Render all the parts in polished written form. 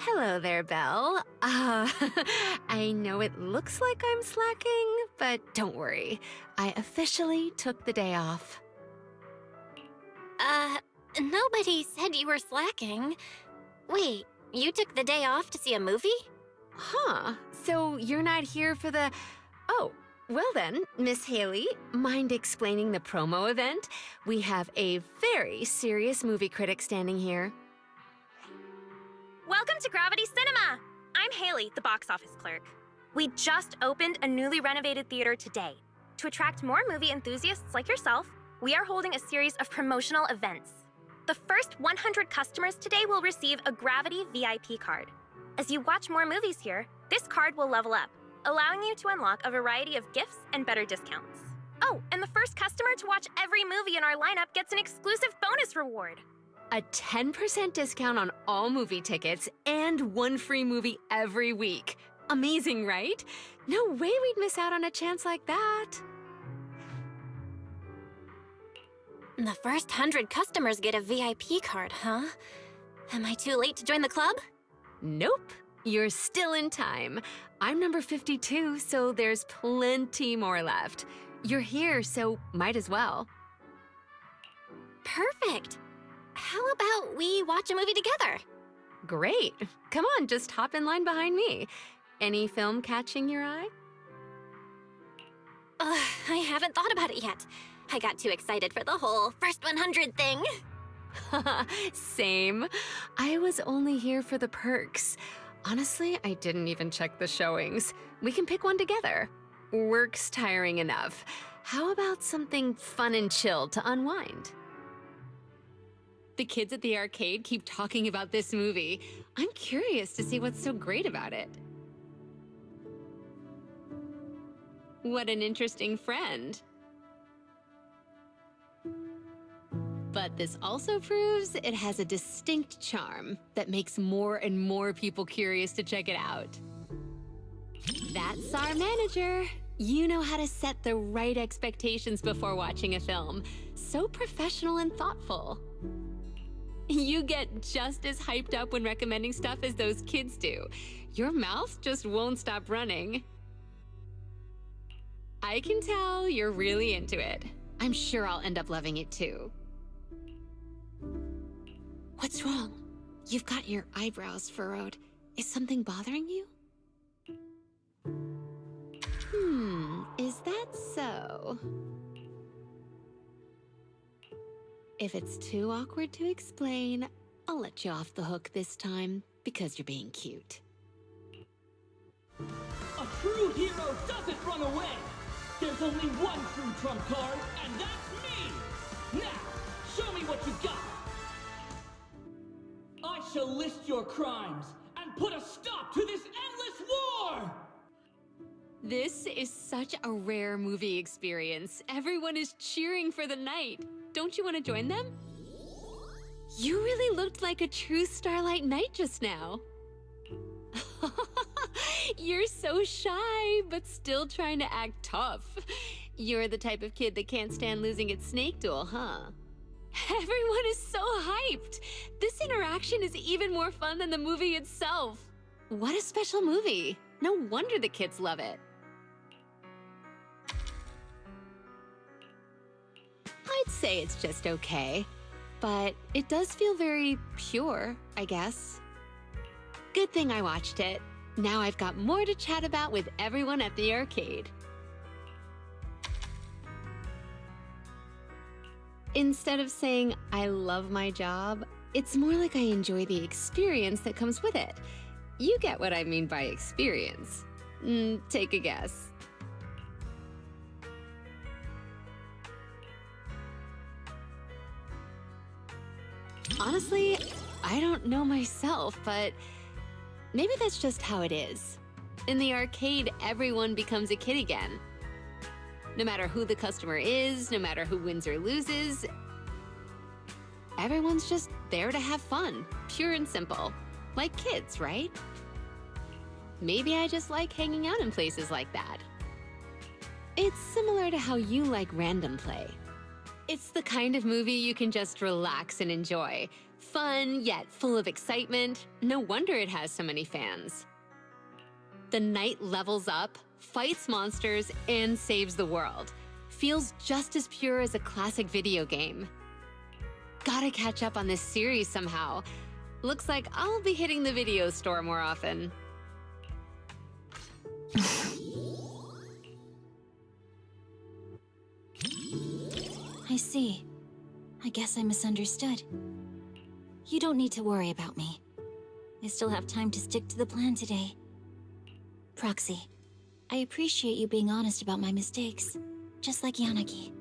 Hello there, Belle. I know it looks like I'm slacking, but don't worry. I officially took the day off. Nobody said you were slacking. Wait, you took the day off to see a movie? Huh, so you're not here for the... Oh, well then, Miss Haley, mind explaining the promo event? We have a very serious movie critic standing here. Welcome to Gravity Cinema! I'm Haley, the box office clerk. We just opened a newly renovated theater today. To attract more movie enthusiasts like yourself, we are holding a series of promotional events. The first 100 customers today will receive a Gravity VIP card. As you watch more movies here, this card will level up, allowing you to unlock a variety of gifts and better discounts. Oh, and the first customer to watch every movie in our lineup gets an exclusive bonus reward. A 10% discount on all movie tickets and one free movie every week. Amazing, right? No way we'd miss out on a chance like that. The first 100 customers get a VIP card, huh? Am I too late to join the club? Nope, you're still in time. I'm number 52, so there's plenty more left. You're here, so might as well. Perfect. How about we watch a movie together? Great. Come on, just hop in line behind me. Any film catching your eye? I haven't thought about it yet. I got too excited for the whole first 100 thing. Same. I was only here for the perks. Honestly, I didn't even check the showings. We can pick one together. Work's tiring enough. How about something fun and chill to unwind? The kids at the arcade keep talking about this movie. I'm curious to see what's so great about it. What an interesting friend. But this also proves it has a distinct charm that makes more and more people curious to check it out. That's our manager. You know how to set the right expectations before watching a film. So professional and thoughtful. You get just as hyped up when recommending stuff as those kids do. Your mouth just won't stop running. I can tell you're really into it. I'm sure I'll end up loving it too. What's wrong? You've got your eyebrows furrowed. Is something bothering you? Is that so? If it's too awkward to explain, I'll let you off the hook this time because you're being cute. A true hero doesn't run away! There's only one true trump card, and that's me! Now, show me what you got! I shall list your crimes and put a stop to this endless war! This is such a rare movie experience. Everyone is cheering for the night. Don't you want to join them? You really looked like a true Starlight Knight just now. You're so shy, but still trying to act tough. You're the type of kid that can't stand losing at Snake Duel, huh? Everyone is so hyped. This interaction is even more fun than the movie itself. What a special movie. No wonder the kids love it. I'd say it's just okay, but it does feel very pure, I guess. Good thing I watched it. Now I've got more to chat about with everyone at the arcade. Instead of saying, I love my job, it's more like I enjoy the experience that comes with it. You get what I mean by experience. Take a guess. Honestly, I don't know myself, but maybe that's just how it is. In the arcade, everyone becomes a kid again. No matter who the customer is, no matter who wins or loses, everyone's just there to have fun, pure and simple. Like kids, right? Maybe I just like hanging out in places like that. It's similar to how you like random play. It's the kind of movie you can just relax and enjoy. Fun, yet full of excitement. No wonder it has so many fans. The knight levels up, fights monsters, and saves the world. Feels just as pure as a classic video game. Gotta catch up on this series somehow. Looks like I'll be hitting the video store more often. I see. I guess I misunderstood. You don't need to worry about me. I still have time to stick to the plan today. Proxy, I appreciate you being honest about my mistakes, just like Yanagi.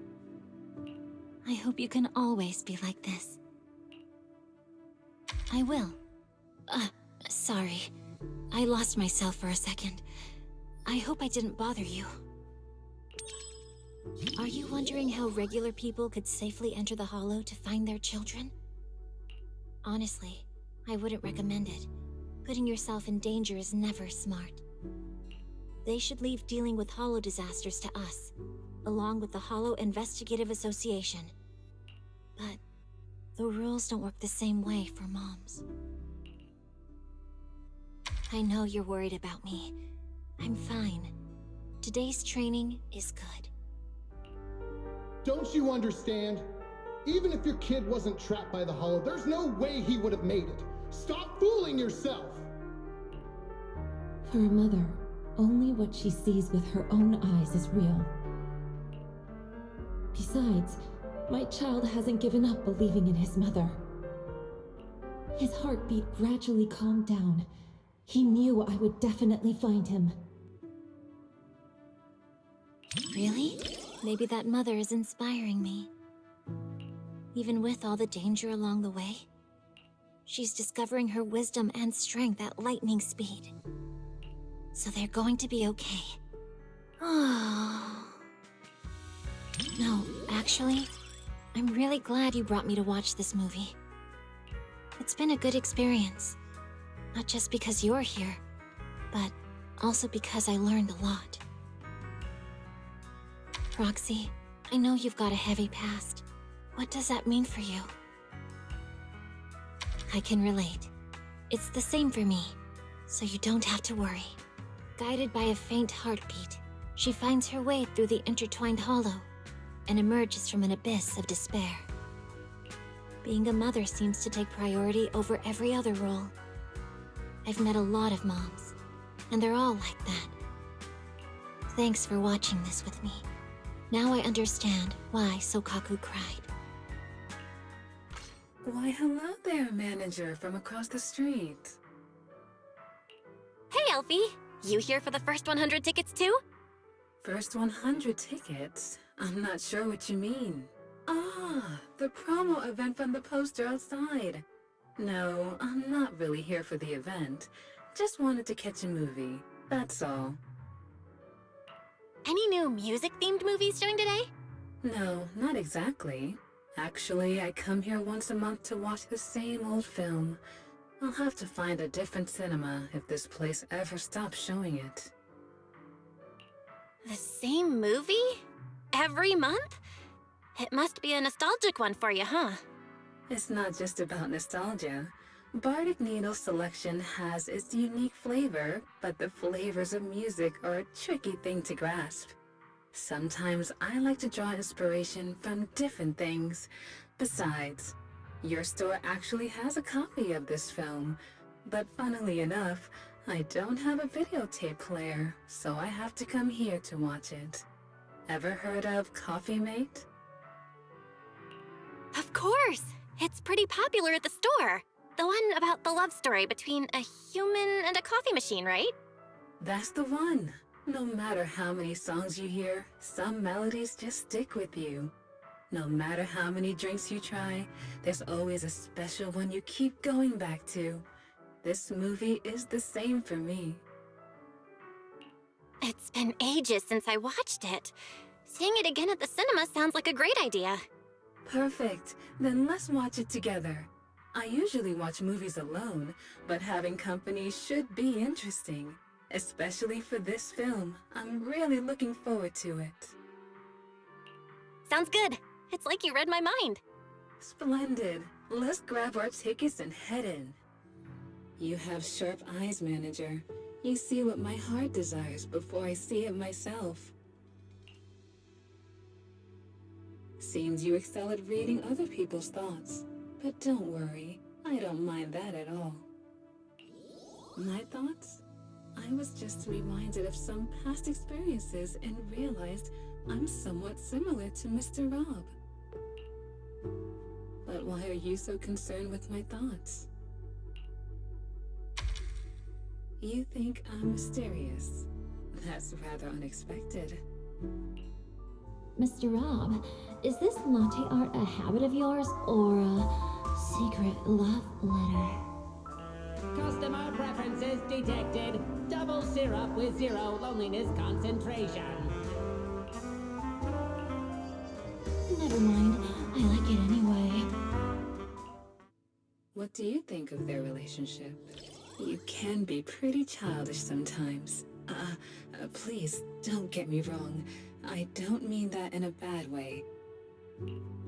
I hope you can always be like this. I will. Sorry. I lost myself for a second. I hope I didn't bother you. Are you wondering how regular people could safely enter the Hollow to find their children? Honestly, I wouldn't recommend it. Putting yourself in danger is never smart. They should leave dealing with Hollow disasters to us, along with the Hollow Investigative Association. But the rules don't work the same way for moms. I know you're worried about me. I'm fine. Today's training is good. Don't you understand? Even if your kid wasn't trapped by the Hollow, there's no way he would have made it. Stop fooling yourself! For a mother, only what she sees with her own eyes is real. Besides, my child hasn't given up believing in his mother. His heartbeat gradually calmed down. He knew I would definitely find him. Really? Maybe that mother is inspiring me. Even with all the danger along the way, she's discovering her wisdom and strength at lightning speed. So they're going to be okay. Oh. No, actually, I'm really glad you brought me to watch this movie. It's been a good experience. Not just because you're here, but also because I learned a lot. Roxy, I know you've got a heavy past. What does that mean for you? I can relate. It's the same for me, so you don't have to worry. Guided by a faint heartbeat, she finds her way through the intertwined hollow and emerges from an abyss of despair. Being a mother seems to take priority over every other role. I've met a lot of moms, and they're all like that. Thanks for watching this with me. Now I understand why Sokaku cried. Why, hello there, manager from across the street. Hey, Elfie! You here for the first 100 tickets too? First 100 tickets? I'm not sure what you mean. Ah, the promo event from the poster outside. No, I'm not really here for the event. Just wanted to catch a movie, that's all. Any new music-themed movies showing today? No, not exactly. Actually, I come here once a month to watch the same old film. I'll have to find a different cinema if this place ever stops showing it. The same movie? Every month? It must be a nostalgic one for you, huh? It's not just about nostalgia. Bardic Needle's selection has its unique flavor, but the flavors of music are a tricky thing to grasp. Sometimes I like to draw inspiration from different things. Besides, your store actually has a copy of this film, but funnily enough, I don't have a videotape player, so I have to come here to watch it. Ever heard of Coffee Mate? Of course! It's pretty popular at the store. The one about the love story between a human and a coffee machine, right? That's the one. No matter how many songs you hear, some melodies just stick with you. No matter how many drinks you try, there's always a special one you keep going back to. This movie is the same for me. It's been ages since I watched it. Seeing it again at the cinema sounds like a great idea. Perfect. Then let's watch it together. I usually watch movies alone, but having company should be interesting. Especially for this film. I'm really looking forward to it. Sounds good. It's like you read my mind. Splendid. let's grab our tickets and head in. You have sharp eyes, manager. You see what my heart desires before I see it myself. Seems you excel at reading other people's thoughts. But don't worry, I don't mind that at all. My thoughts? I was just reminded of some past experiences and realized I'm somewhat similar to Mr. Rob. But why are you so concerned with my thoughts? You think I'm mysterious? That's rather unexpected. Mr. Rob, is this latte art a habit of yours or a secret love letter? Customer preferences detected. Double syrup with 0 loneliness concentration. Never mind. I like it anyway. What do you think of their relationship? You can be pretty childish sometimes. Please, don't get me wrong. I don't mean that in a bad way.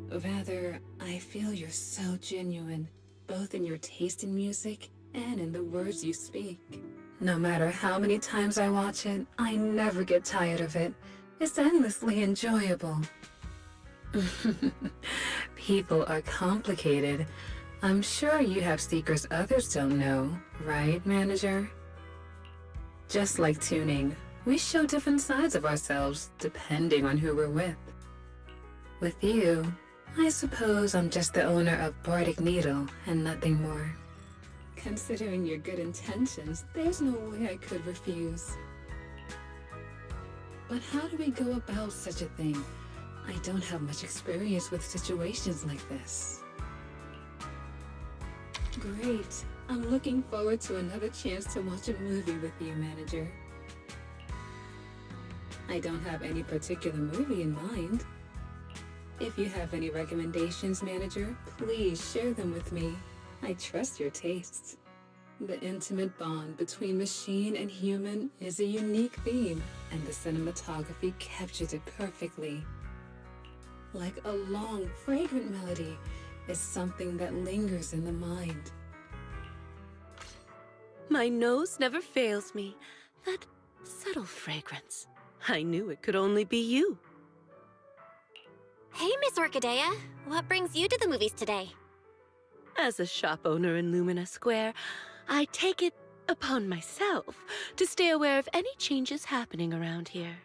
Rather, I feel you're so genuine, both in your taste in music and in the words you speak. No matter how many times I watch it, I never get tired of it. It's endlessly enjoyable. People are complicated. I'm sure you have secrets others don't know, right, manager? Just like tuning, we show different sides of ourselves depending on who we're with. With you, I suppose I'm just the owner of Bardic Needle and nothing more. Considering your good intentions, there's no way I could refuse. But how do we go about such a thing? I don't have much experience with situations like this. Great. I'm looking forward to another chance to watch a movie with you, manager. I don't have any particular movie in mind. If you have any recommendations, manager, please share them with me. I trust your tastes. The intimate bond between machine and human is a unique theme, and the cinematography captures it perfectly. Like a long, fragrant melody is something that lingers in the mind. My nose never fails me. That subtle fragrance. I knew it could only be you. Hey, Miss Orchidea. What brings you to the movies today? As a shop owner in Lumina Square, I take it upon myself to stay aware of any changes happening around here.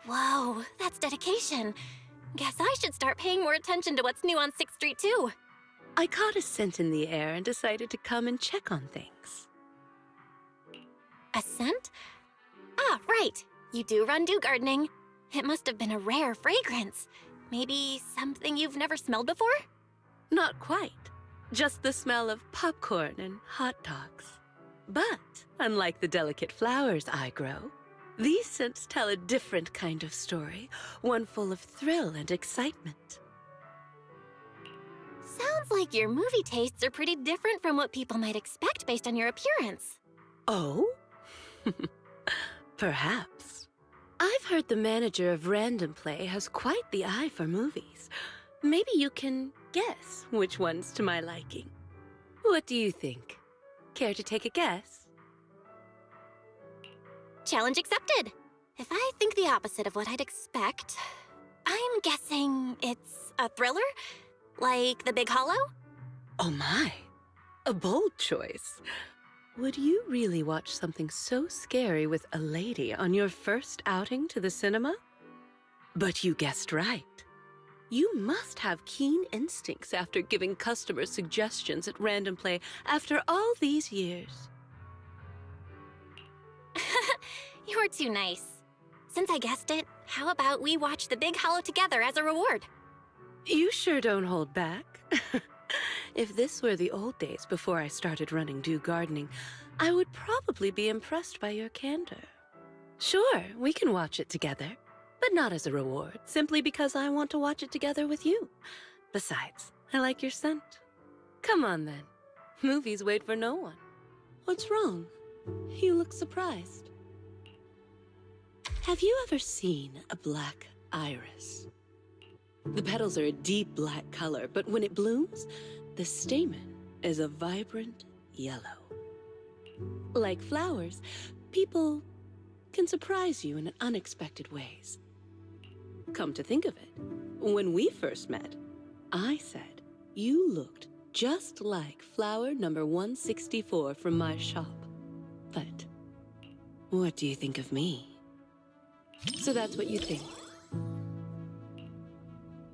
Whoa, that's dedication. Guess I should start paying more attention to what's new on 6th Street, too. I caught a scent in the air and decided to come and check on things. A scent? Ah, right. You do run dew gardening. It must have been a rare fragrance. Maybe something you've never smelled before? Not quite. Just the smell of popcorn and hot dogs. But, unlike the delicate flowers I grow, these scents tell a different kind of story, one full of thrill and excitement. Sounds like your movie tastes are pretty different from what people might expect based on your appearance. Oh? Perhaps. I've heard the manager of Random Play has quite the eye for movies. Maybe you can guess which one's to my liking. What do you think? Care to take a guess? Challenge accepted. If I think the opposite of what I'd expect, I'm guessing it's a thriller? Like The Big Hollow? Oh my, a bold choice. Would you really watch something so scary with a lady on your first outing to the cinema? But you guessed right. You must have keen instincts after giving customers suggestions at Random Play after all these years. You're too nice. Since I guessed it, how about we watch The Big Hollow together as a reward? You sure don't hold back. If this were the old days before I started running Dew Gardening, I would probably be impressed by your candor. Sure, we can watch it together, but not as a reward, simply because I want to watch it together with you. Besides, I like your scent. Come on then. Movies wait for no one. What's wrong? You look surprised. Have you ever seen a black iris? The petals are a deep black color, but when it blooms, the stamen is a vibrant yellow. Like flowers, people can surprise you in unexpected ways. Come to think of it, when we first met, I said you looked just like flower number 164 from my shop. But what do you think of me? So that's what you think.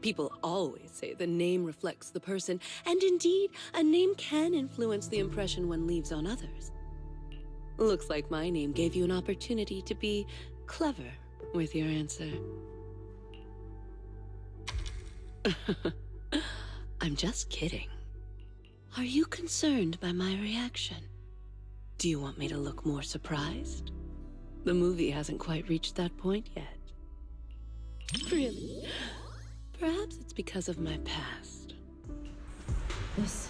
People always say the name reflects the person, and indeed, a name can influence the impression one leaves on others. Looks like my name gave you an opportunity to be clever with your answer. I'm just kidding. Are you concerned by my reaction? Do you want me to look more surprised? The movie hasn't quite reached that point yet. Really? Perhaps it's because of my past. This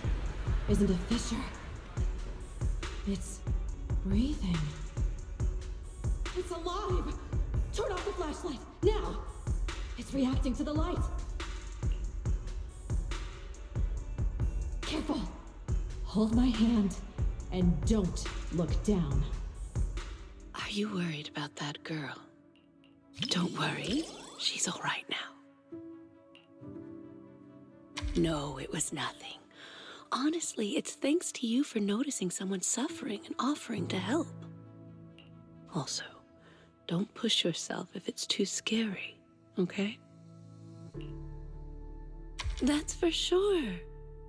isn't a fissure. It's breathing. It's alive! Turn off the flashlight, now! It's reacting to the light. Careful. Hold my hand and don't look down. Are you worried about that girl? Don't worry, she's all right now. No, it was nothing. Honestly, it's thanks to you for noticing someone suffering and offering to help. Also, don't push yourself if it's too scary, okay? That's for sure.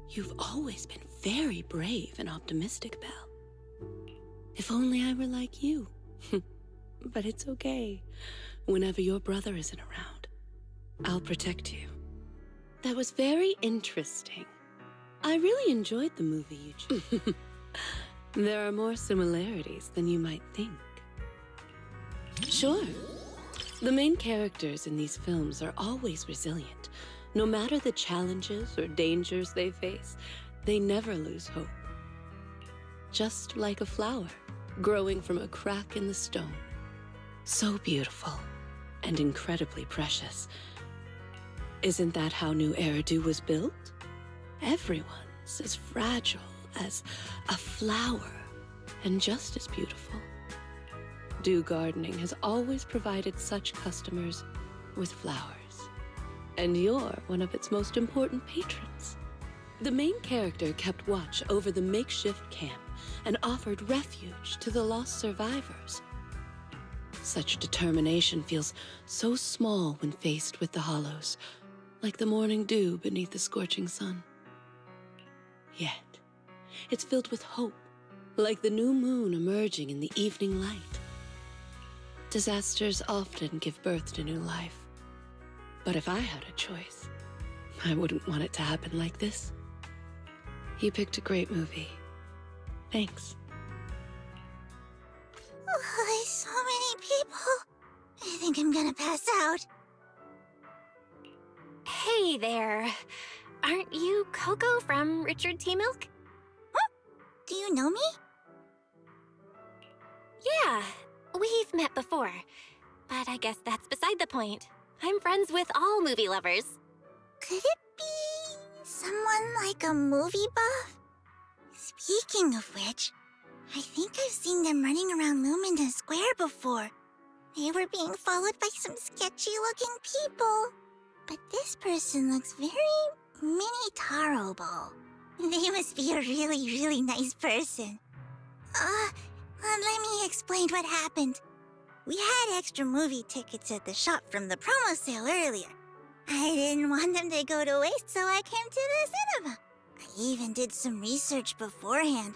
You've always been very brave and optimistic, Belle. If only I were like you. But it's okay. Whenever your brother isn't around, I'll protect you. That was very interesting. I really enjoyed the movie you chose. There are more similarities than you might think. Sure. The main characters in these films are always resilient. No matter the challenges or dangers they face, they never lose hope. Just like a flower growing from a crack in the stone. So beautiful and incredibly precious. Isn't that how New Eridu was built? Everyone's as fragile as a flower and just as beautiful. Do Gardening has always provided such customers with flowers. And you're one of its most important patrons. The main character kept watch over the makeshift camp and offered refuge to the lost survivors. Such determination feels so small when faced with the hollows, like the morning dew beneath the scorching sun. Yet, it's filled with hope, like the new moon emerging in the evening light. Disasters often give birth to new life. But if I had a choice, I wouldn't want it to happen like this. You picked a great movie. Thanks. Oh, so many people. I think I'm gonna pass out. Hey there. Aren't you Coco from Richard T. Milk? Huh? Do you know me? Yeah, we've met before. But I guess that's beside the point. I'm friends with all movie lovers. Could it be someone like a movie buff? Speaking of which, I think I've seen them running around Lumina Square before. They were being followed by some sketchy-looking people. But this person looks very mini-tarable. They must be a really, really nice person. Let me explain what happened. We had extra movie tickets at the shop from the promo sale earlier. I didn't want them to go to waste, so I came to the cinema. I even did some research beforehand.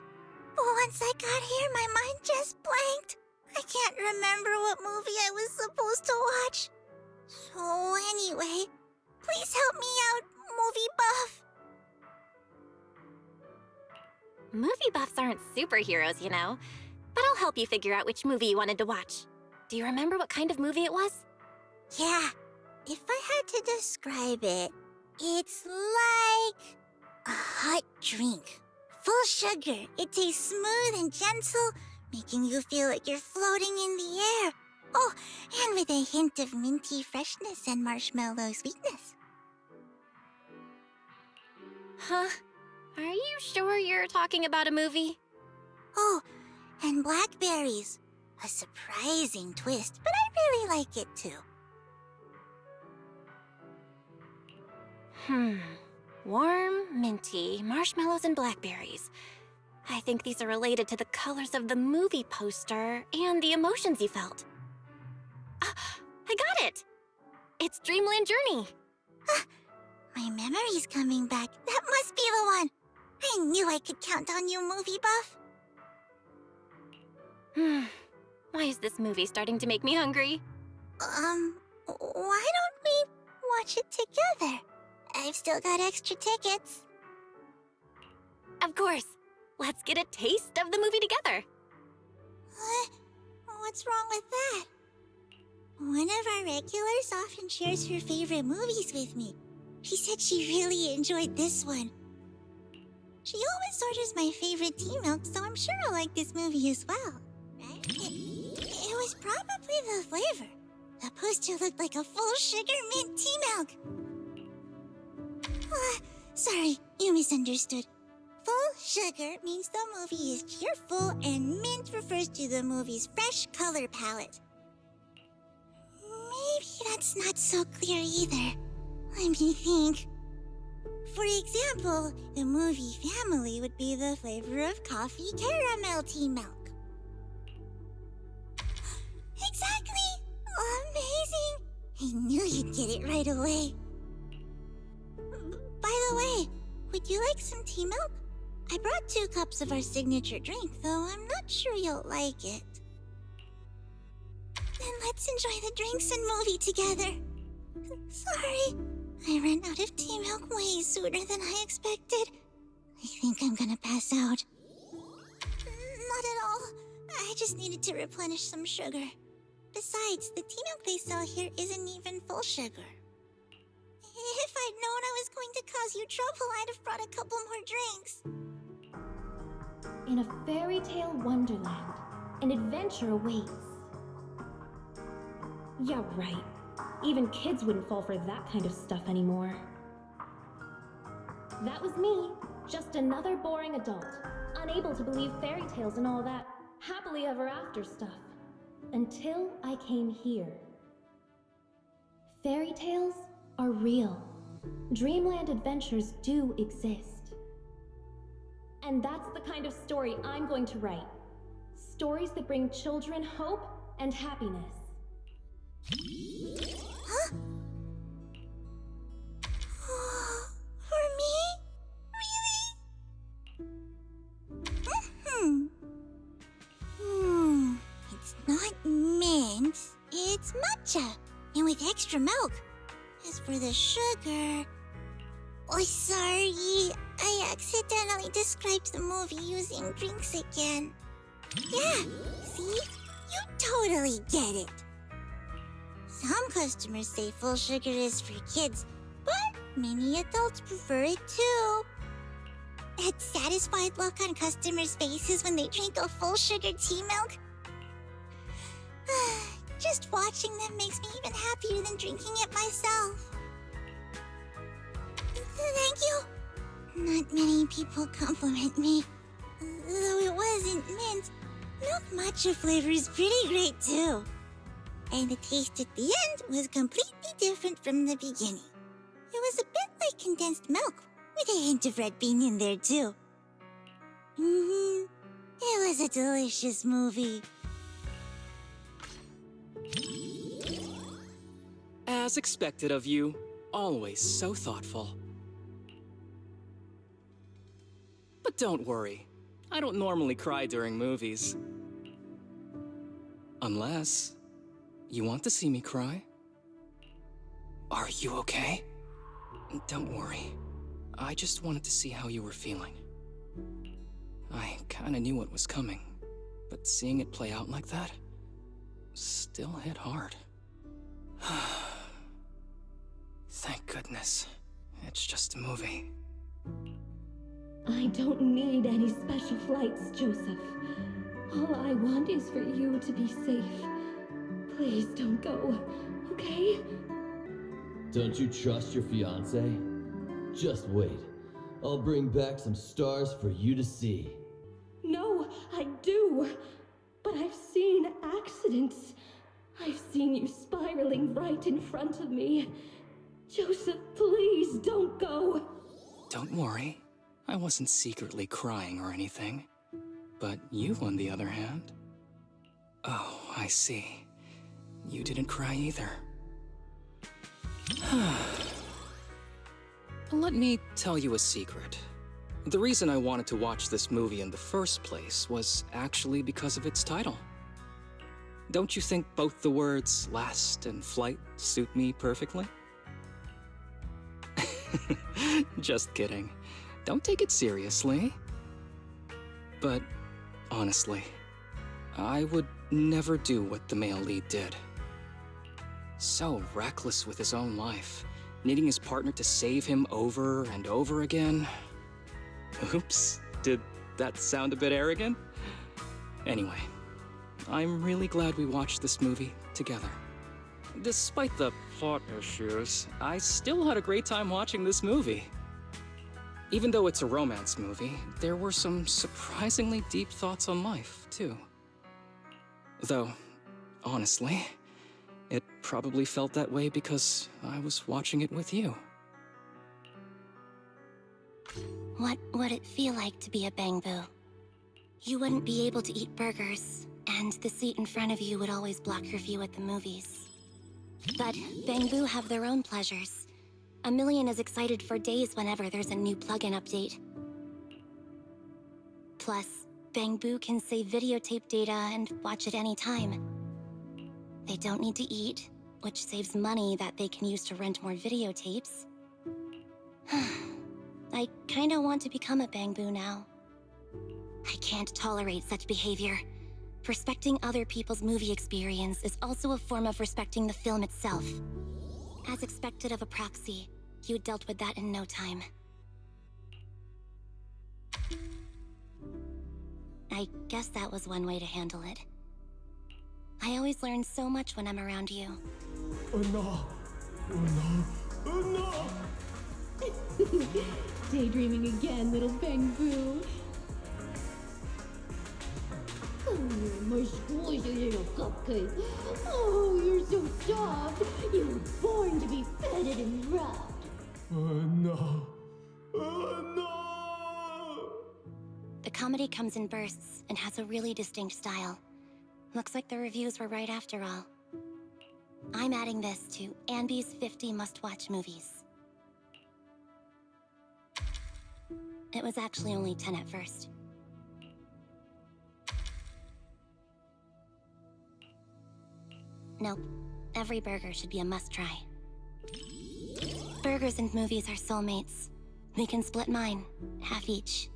But once I got here, my mind just blanked. I can't remember what movie I was supposed to watch. So anyway, please help me out, movie buff. Movie buffs aren't superheroes, you know. But I'll help you figure out which movie you wanted to watch. Do you remember what kind of movie it was? Yeah, if I had to describe it, it's like a hot drink. Full sugar, it tastes smooth and gentle, making you feel like you're floating in the air. Oh, and with a hint of minty freshness and marshmallow sweetness. Huh? Are you sure you're talking about a movie? Oh, and blackberries. A surprising twist, but I really like it too. Warm, minty, marshmallows, and blackberries. I think these are related to the colors of the movie poster and the emotions you felt. Ah, I got it! It's Dreamland Journey. My memory's coming back. That must be the one. I knew I could count on you, movie buff. Why is this movie starting to make me hungry? Why don't we watch it together? I've still got extra tickets. Of course. Let's get a taste of the movie together. What's wrong with that? One of our regulars often shares her favorite movies with me. She said she really enjoyed this one. She always orders my favorite tea milk, so I'm sure I'll like this movie as well. Right? It was probably the flavor. The poster looked like a full sugar mint tea milk. Sorry, you misunderstood. Full sugar means the movie is cheerful, and mint refers to the movie's fresh color palette. Maybe that's not so clear either. Let me think. For example, the movie Family would be the flavor of coffee caramel tea milk. Exactly! Amazing! I knew you'd get it right away. By the way, would you like some tea milk? I brought 2 cups of our signature drink, though I'm not sure you'll like it. Then let's enjoy the drinks and movie together. Sorry, I ran out of tea milk way sooner than I expected. I think I'm gonna pass out. Not at all. I just needed to replenish some sugar. Besides, the tea milk they sell here isn't even full sugar. If I'd known I was going to cause you trouble, I'd have brought a couple more drinks. In a fairy tale wonderland, an adventure awaits. Yeah, right. Even kids wouldn't fall for that kind of stuff anymore. That was me, just another boring adult, unable to believe fairy tales and all that happily ever after stuff. Until I came here. Fairy tales are real. Dreamland adventures do exist. And that's the kind of story I'm going to write. Stories that bring children hope and happiness. Huh? For me? Really? It's not mint, it's matcha, and with extra milk. As for the sugar... Oh, sorry, I accidentally described the movie using drinks again. Yeah, see? You totally get it. Some customers say full sugar is for kids, but many adults prefer it too. That satisfied look on customers' faces when they drink a full sugar tea milk. Just watching them makes me even happier than drinking it myself. Thank you. Not many people compliment me. Though it wasn't mint, milk matcha flavor is pretty great too. And the taste at the end was completely different from the beginning. It was a bit like condensed milk, with a hint of red bean in there too. It was a delicious movie. As expected of you, always so thoughtful. But don't worry, I don't normally cry during movies. Unless you want to see me cry? Are you okay? Don't worry, I just wanted to see how you were feeling. I kinda knew what was coming, but seeing it play out like that still hit hard. Thank goodness. It's just a movie. I don't need any special flights, Joseph. All I want is for you to be safe. Please don't go, okay? Don't you trust your fiancé? Just wait. I'll bring back some stars for you to see. No, I do. But I've seen accidents. I've seen you spiraling right in front of me. Joseph, please don't go. Don't worry. I wasn't secretly crying or anything. But you, on the other hand... Oh, I see. You didn't cry either. Let me tell you a secret. The reason I wanted to watch this movie in the first place was actually because of its title. Don't you think both the words last and flight suit me perfectly? Just kidding. Don't take it seriously. But honestly, I would never do what the male lead did. So reckless with his own life, needing his partner to save him over and over again. Oops, did that sound a bit arrogant? Anyway, I'm really glad we watched this movie together. Despite the plot issues, I still had a great time watching this movie. Even though it's a romance movie, there were some surprisingly deep thoughts on life, too. Though, honestly, it probably felt that way because I was watching it with you. What would it feel like to be a Bangbu? You wouldn't be able to eat burgers, and the seat in front of you would always block your view at the movies. But Bangbu have their own pleasures. A Million is excited for days whenever there's a new plugin update. Plus, Bangbu can save videotape data and watch it anytime. They don't need to eat, which saves money that they can use to rent more videotapes. I kinda want to become a Bangbu now. I can't tolerate such behavior. Respecting other people's movie experience is also a form of respecting the film itself. As expected of a proxy, you dealt with that in no time. I guess that was one way to handle it. I always learn so much when I'm around you. Oh no! Oh no! Oh no! Daydreaming again, little Bangbu. Oh, my squishy little cupcake. Oh, you're so soft. You were born to be feted and rubbed. Oh no! Oh no! The comedy comes in bursts and has a really distinct style. Looks like the reviews were right after all. I'm adding this to Anby's 50 must-watch movies. It was actually only 10 at first. Nope. Every burger should be a must-try. Burgers and movies are soulmates. We can split mine, half each.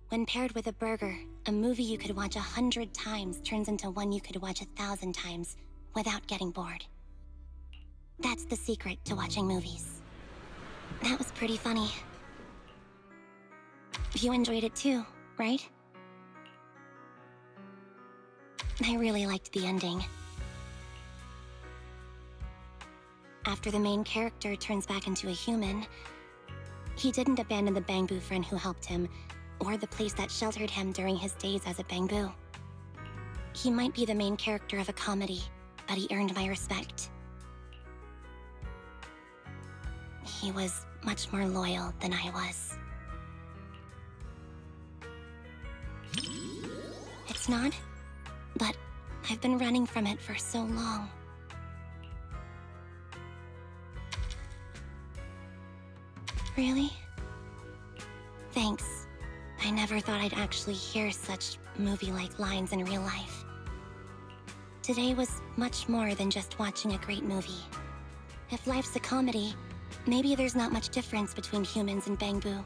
When paired with a burger, a movie you could watch 100 times turns into one you could watch 1,000 times without getting bored. That's the secret to watching movies. That was pretty funny. You enjoyed it too, right? I really liked the ending. After the main character turns back into a human, he didn't abandon the Bangbu friend who helped him, or the place that sheltered him during his days as a Bangbu. He might be the main character of a comedy, but he earned my respect. He was much more loyal than I was. It's not, but I've been running from it for so long. Really? Thanks. I never thought I'd actually hear such movie-like lines in real life. Today was much more than just watching a great movie. If life's a comedy, maybe there's not much difference between humans and Bangbu.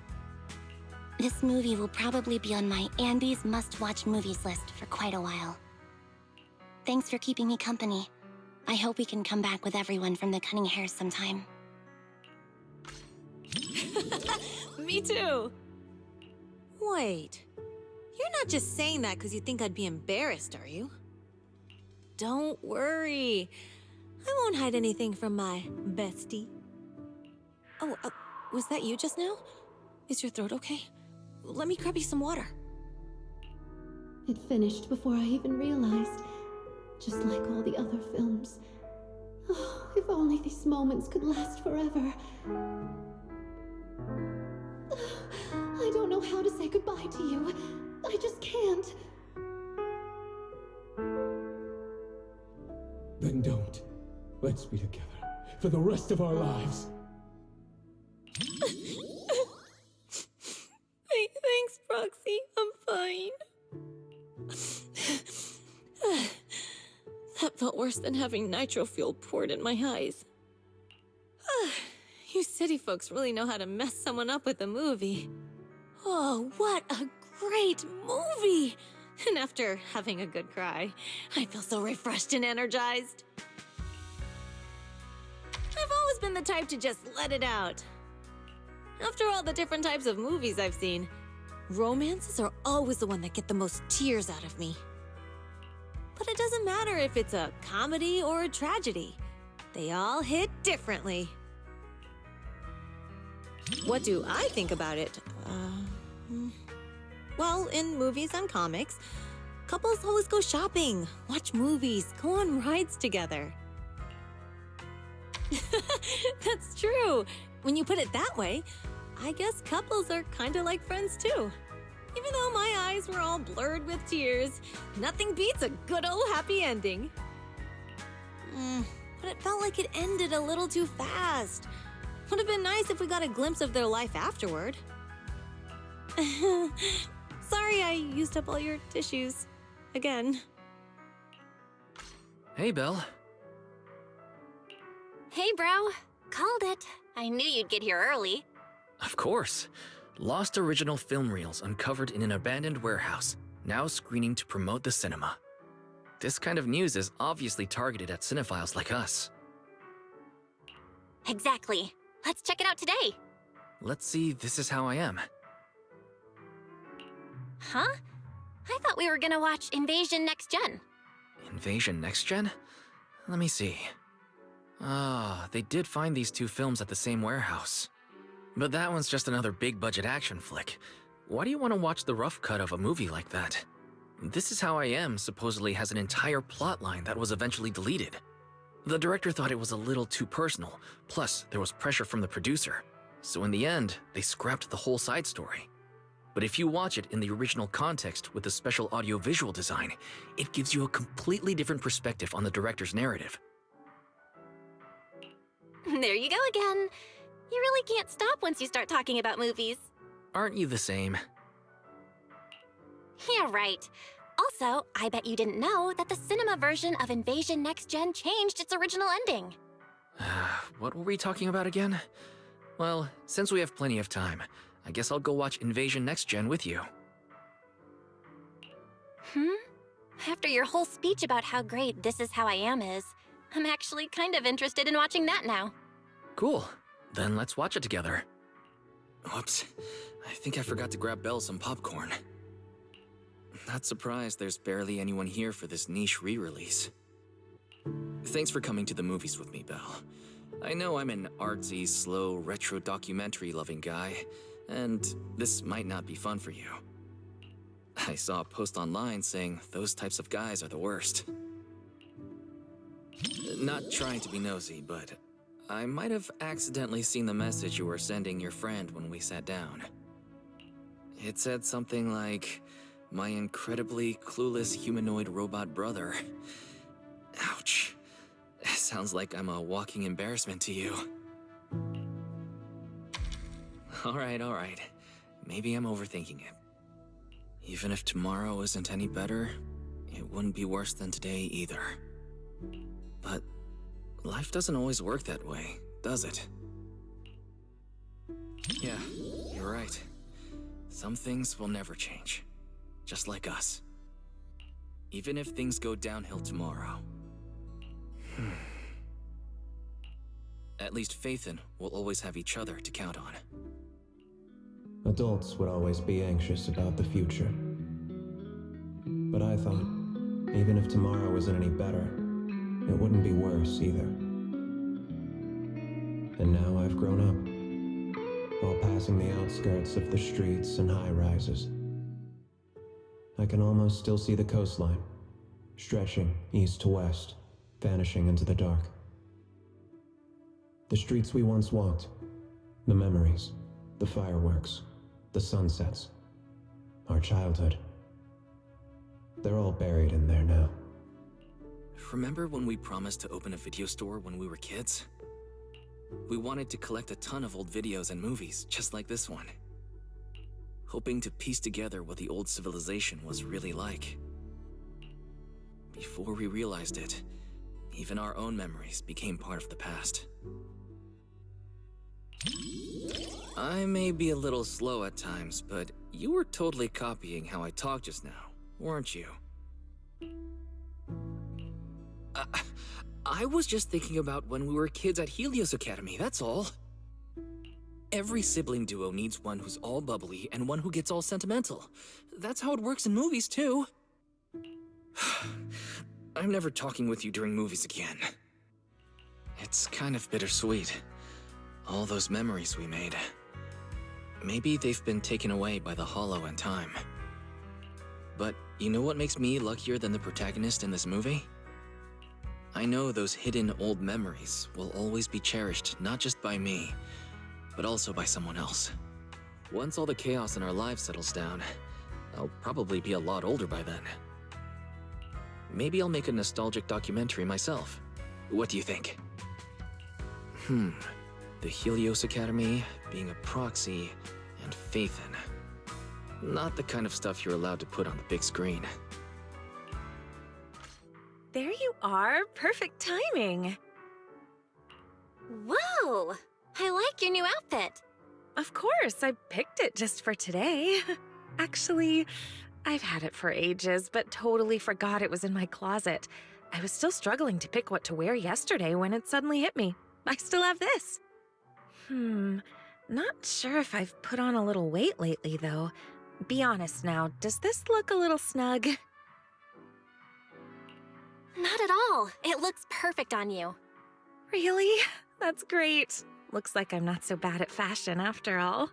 This movie will probably be on my Anby's must-watch movies list for quite a while. Thanks for keeping me company. I hope we can come back with everyone from the Cunning Hairs sometime. Me too! Wait, you're not just saying that because you think I'd be embarrassed, are you? Don't worry. I won't hide anything from my bestie. Oh, was that you just now? Is your throat okay? Let me grab you some water. It finished before I even realized, just like all the other films. Oh, if only these moments could last forever. I don't know how to say goodbye to you. I just can't. Then don't. Let's be together for the rest of our lives. Thanks, Proxy. I'm fine. That felt worse than having nitro fuel poured in my eyes. You city folks really know how to mess someone up with a movie. Oh, what a great movie! And after having a good cry, I feel so refreshed and energized. I've always been the type to just let it out. After all the different types of movies I've seen, romances are always the one that get the most tears out of me. But it doesn't matter if it's a comedy or a tragedy. They all hit differently. What do I think about it? Well, in movies and comics, couples always go shopping, watch movies, go on rides together. That's true. When you put it that way, I guess couples are kind of like friends too. Even though my eyes were all blurred with tears, nothing beats a good old happy ending. But it felt like it ended a little too fast. Would have been nice if we got a glimpse of their life afterward. Sorry I used up all your tissues. Again. Hey, Belle. Hey, bro. Called it. I knew you'd get here early. Of course. Lost original film reels uncovered in an abandoned warehouse, now screening to promote the cinema. This kind of news is obviously targeted at cinephiles like us. Exactly. Let's check it out today. Let's see, This Is How I Am. Huh? I thought we were gonna watch Invasion Next Gen. Invasion Next Gen? Let me see. They did find these two films at the same warehouse. But that one's just another big-budget action flick. Why do you want to watch the rough cut of a movie like that? This Is How I Am supposedly has an entire plotline that was eventually deleted. The director thought it was a little too personal, plus there was pressure from the producer. So in the end, they scrapped the whole side story. But if you watch it in the original context with the special audio-visual design, it gives you a completely different perspective on the director's narrative. There you go again. You really can't stop once you start talking about movies. Aren't you the same? Yeah, right. Also, I bet you didn't know that the cinema version of Invasion Next Gen changed its original ending. What were we talking about again? Well, since we have plenty of time, I guess I'll go watch Invasion Next Gen with you. After your whole speech about how great This Is How I Am is, I'm actually kind of interested in watching that now. Cool. Then let's watch it together. Whoops. I think I forgot to grab Belle some popcorn. Not surprised there's barely anyone here for this niche re-release. Thanks for coming to the movies with me, Belle. I know I'm an artsy, slow, retro documentary-loving guy, and this might not be fun for you. I saw a post online saying those types of guys are the worst. Not trying to be nosy, but I might have accidentally seen the message you were sending your friend when we sat down. It said something like, "My incredibly clueless humanoid robot brother." Ouch. Sounds like I'm a walking embarrassment to you. Alright. Maybe I'm overthinking it. Even if tomorrow isn't any better, it wouldn't be worse than today either. But life doesn't always work that way, does it? Yeah, you're right. Some things will never change. Just like us. Even if things go downhill tomorrow. At least Faithin will always have each other to count on. Adults would always be anxious about the future. But I thought, even if tomorrow isn't any better, it wouldn't be worse either. And now I've grown up. while passing the outskirts of the streets and high-rises. I can almost still see the coastline, stretching east to west, vanishing into the dark. The streets we once walked, the memories, the fireworks, the sunsets, our childhood. They're all buried in there now. Remember when we promised to open a video store when we were kids? We wanted to collect a ton of old videos and movies, just like this one. Hoping to piece together what the old civilization was really like. Before we realized it, even our own memories became part of the past. I may be a little slow at times, but you were totally copying how I talked just now, weren't you? I was just thinking about when we were kids at Helios Academy, that's all. Every sibling duo needs one who's all bubbly and one who gets all sentimental. That's how it works in movies, too. I'm never talking with you during movies again. It's kind of bittersweet. All those memories we made. Maybe they've been taken away by the Hollow and time. But you know what makes me luckier than the protagonist in this movie? I know those hidden old memories will always be cherished not just by me, but also by someone else. Once all the chaos in our lives settles down, I'll probably be a lot older by then. Maybe I'll make a nostalgic documentary myself. What do you think? The Helios Academy, being a proxy, and Faithin. Not the kind of stuff you're allowed to put on the big screen. There you are. Perfect timing. Whoa! I like your new outfit. Of course, I picked it just for today. Actually, I've had it for ages, but totally forgot it was in my closet. I was still struggling to pick what to wear yesterday when it suddenly hit me. I still have this. Not sure if I've put on a little weight lately, though. Be honest now, does this look a little snug? Not at all. It looks perfect on you. Really? That's great. Looks like I'm not so bad at fashion after all.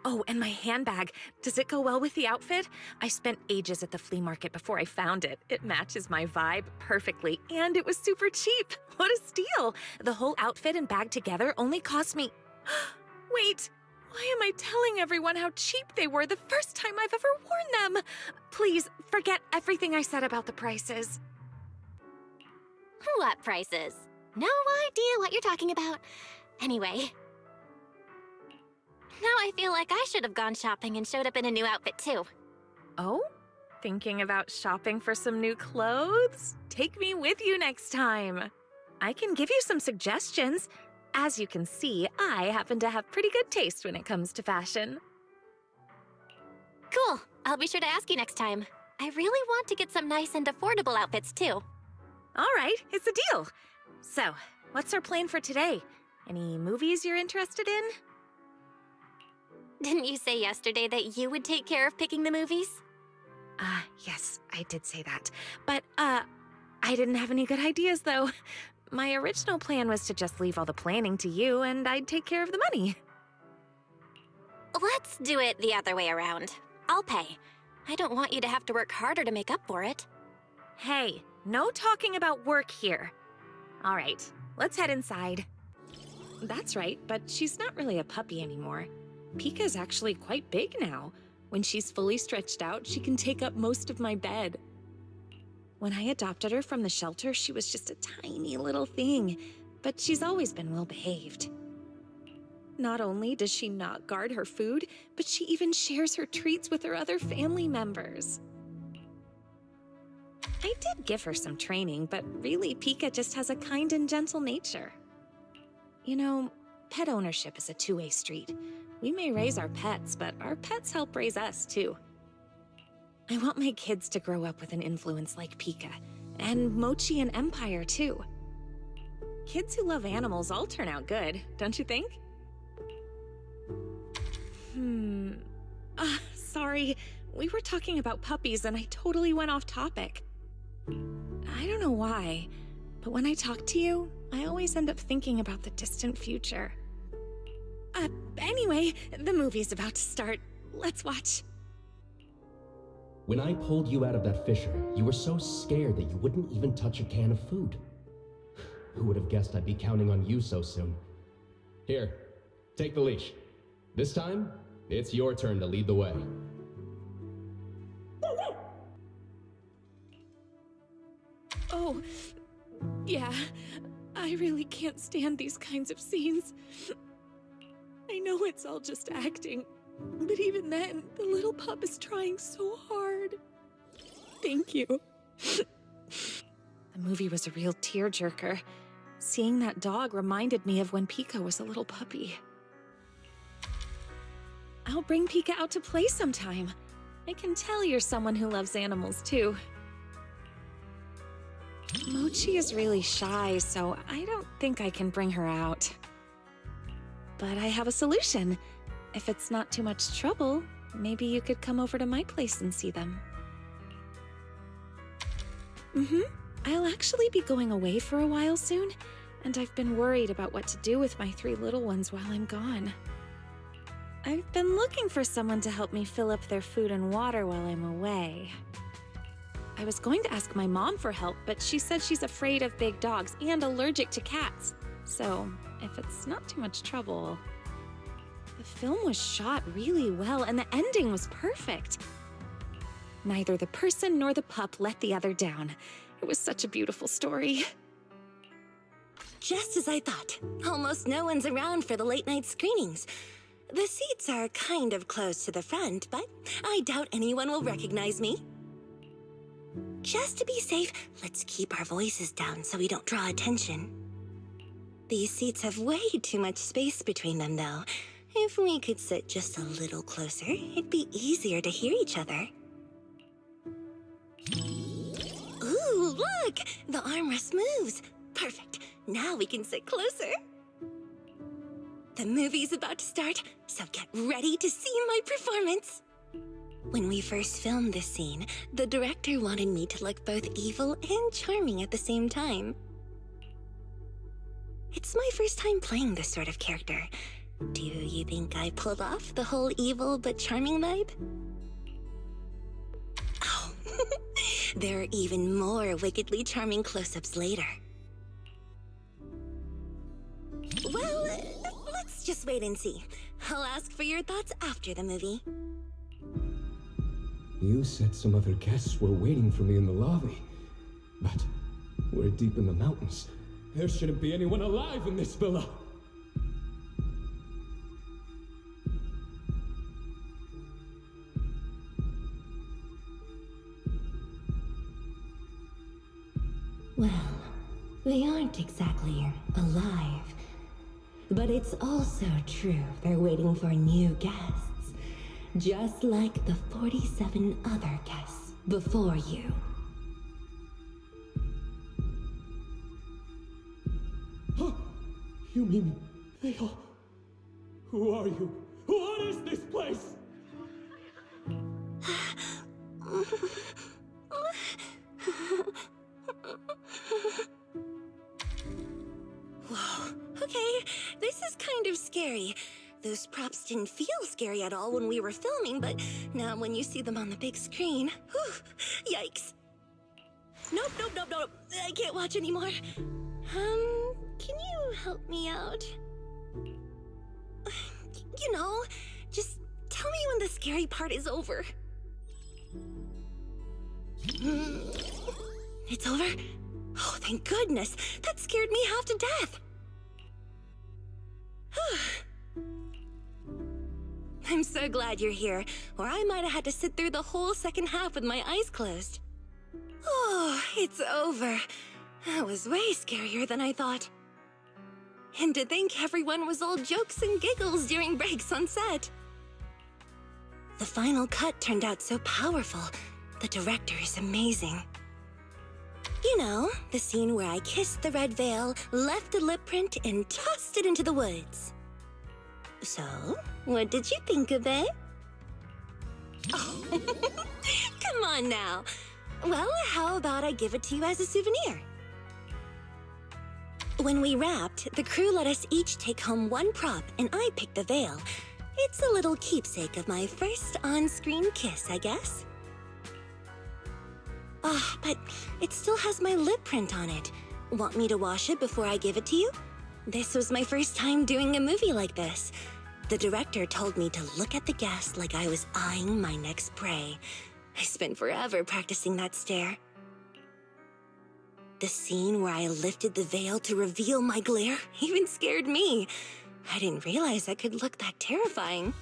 Oh, and my handbag. Does it go well with the outfit? I spent ages at the flea market before I found it. It matches my vibe perfectly, and it was super cheap. What a steal! The whole outfit and bag together only cost me... Wait, why am I telling everyone how cheap they were the first time I've ever worn them? Please, forget everything I said about the prices. What prices? No idea what you're talking about. Anyway. Now I feel like I should have gone shopping and showed up in a new outfit too. Oh? Thinking about shopping for some new clothes? Take me with you next time. I can give you some suggestions. As you can see, I happen to have pretty good taste when it comes to fashion. Cool. I'll be sure to ask you next time. I really want to get some nice and affordable outfits too. All right, it's a deal. So, what's our plan for today? Any movies you're interested in? Didn't you say yesterday that you would take care of picking the movies? Yes, I did say that. But, I didn't have any good ideas, though. My original plan was to just leave all the planning to you, and I'd take care of the money. Let's do it the other way around. I'll pay. I don't want you to have to work harder to make up for it. Hey, no talking about work here. All right, let's head inside. That's right, but she's not really a puppy anymore. Pika's actually quite big now. When she's fully stretched out, she can take up most of my bed. When I adopted her from the shelter, she was just a tiny little thing, but she's always been well behaved. Not only does she not guard her food, but she even shares her treats with her other family members. I did give her some training, but really, Pika just has a kind and gentle nature. You know, pet ownership is a two-way street. We may raise our pets, but our pets help raise us, too. I want my kids to grow up with an influence like Pika, and Mochi and Empire, too. Kids who love animals all turn out good, don't you think? Sorry. We were talking about puppies and I totally went off topic. I don't know why, but when I talk to you, I always end up thinking about the distant future. Anyway, the movie's about to start. Let's watch. When I pulled you out of that fissure, you were so scared that you wouldn't even touch a can of food. Who would have guessed I'd be counting on you so soon? Here, take the leash. This time, it's your turn to lead the way. Oh, yeah. I really can't stand these kinds of scenes. I know it's all just acting, but even then, the little pup is trying so hard. Thank you. The movie was a real tearjerker. Seeing that dog reminded me of when Pika was a little puppy. I'll bring Pika out to play sometime. I can tell you're someone who loves animals, too. Mochi is really shy, so I don't think I can bring her out. But I have a solution. If it's not too much trouble, maybe you could come over to my place and see them. I'll actually be going away for a while soon, and I've been worried about what to do with my 3 little ones while I'm gone. I've been looking for someone to help me fill up their food and water while I'm away. I was going to ask my mom for help, but she said she's afraid of big dogs and allergic to cats. So, if it's not too much trouble... The film was shot really well, and the ending was perfect. Neither the person nor the pup let the other down. It was such a beautiful story. Just as I thought. Almost no one's around for the late-night screenings. The seats are kind of close to the front, but I doubt anyone will recognize me. Just to be safe, let's keep our voices down so we don't draw attention. These seats have way too much space between them, though. If we could sit just a little closer, it'd be easier to hear each other. Ooh, look! The armrest moves. Perfect. Now we can sit closer. The movie's about to start, so get ready to see my performance. When we first filmed this scene, the director wanted me to look both evil and charming at the same time. It's my first time playing this sort of character. Do you think I pulled off the whole evil but charming vibe? Oh, there are even more wickedly charming close-ups later. Well, let's just wait and see. I'll ask for your thoughts after the movie. You said some other guests were waiting for me in the lobby. But we're deep in the mountains. There shouldn't be anyone alive in this villa. Well, they aren't exactly alive. But it's also true they're waiting for new guests. Just like the 47 other guests before you. You mean they all... Who are you? What is this place? Whoa, okay, this is kind of scary. Those props didn't feel scary at all when we were filming, but now when you see them on the big screen, whew, yikes. Nope, I can't watch anymore. Can you help me out? You know, just tell me when the scary part is over. It's over? Oh, thank goodness. That scared me half to death. I'm so glad you're here, or I might have had to sit through the whole second half with my eyes closed. Oh, it's over. That was way scarier than I thought. And to think everyone was all jokes and giggles during breaks on set. The final cut turned out so powerful. The director is amazing. You know, the scene where I kissed the red veil, left a lip print, and tossed it into the woods. So, what did you think of it? Oh, come on now. Well, how about I give it to you as a souvenir? When we wrapped, the crew let us each take home one prop, and I picked the veil. It's a little keepsake of my first on-screen kiss, I guess. Ah, but it still has my lip print on it. Want me to wash it before I give it to you? This was my first time doing a movie like this. The director told me to look at the guest like I was eyeing my next prey. I spent forever practicing that stare. The scene where I lifted the veil to reveal my glare even scared me. I didn't realize I could look that terrifying.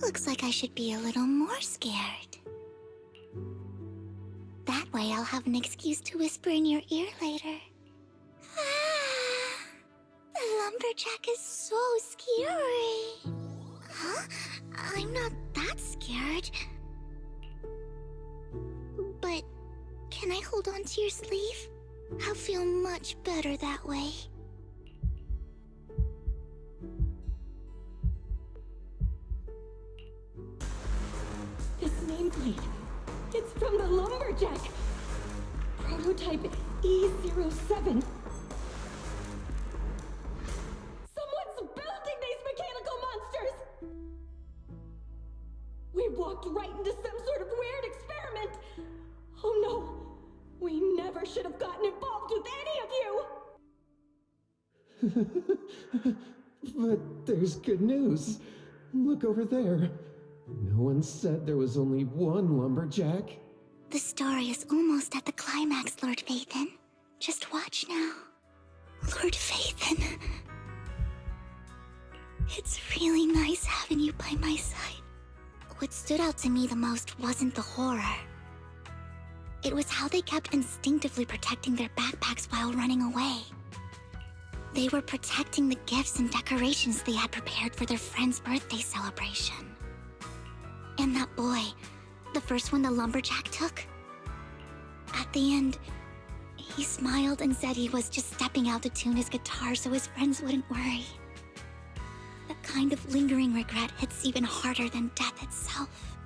Looks like I should be a little more scared. That way I'll have an excuse to whisper in your ear later. Ah, the lumberjack is so scary. Huh? I'm not that scared. But can I hold on to your sleeve? I'll feel much better that way. This nameplate, it's from the lumberjack. Prototype E07. Someone's building these mechanical monsters! We walked right into some sort of weird experiment. Oh no, we never should have gotten involved with any of you! But there's good news. Look over there. No one said there was only one lumberjack. The story is almost at the climax, Lord Phaethon. Just watch now. Lord Phaethon. It's really nice having you by my side. What stood out to me the most wasn't the horror. It was how they kept instinctively protecting their backpacks while running away. They were protecting the gifts and decorations they had prepared for their friend's birthday celebration. And that boy, the first one the lumberjack took, at the end, he smiled and said he was just stepping out to tune his guitar so his friends wouldn't worry. That kind of lingering regret hits even harder than death itself.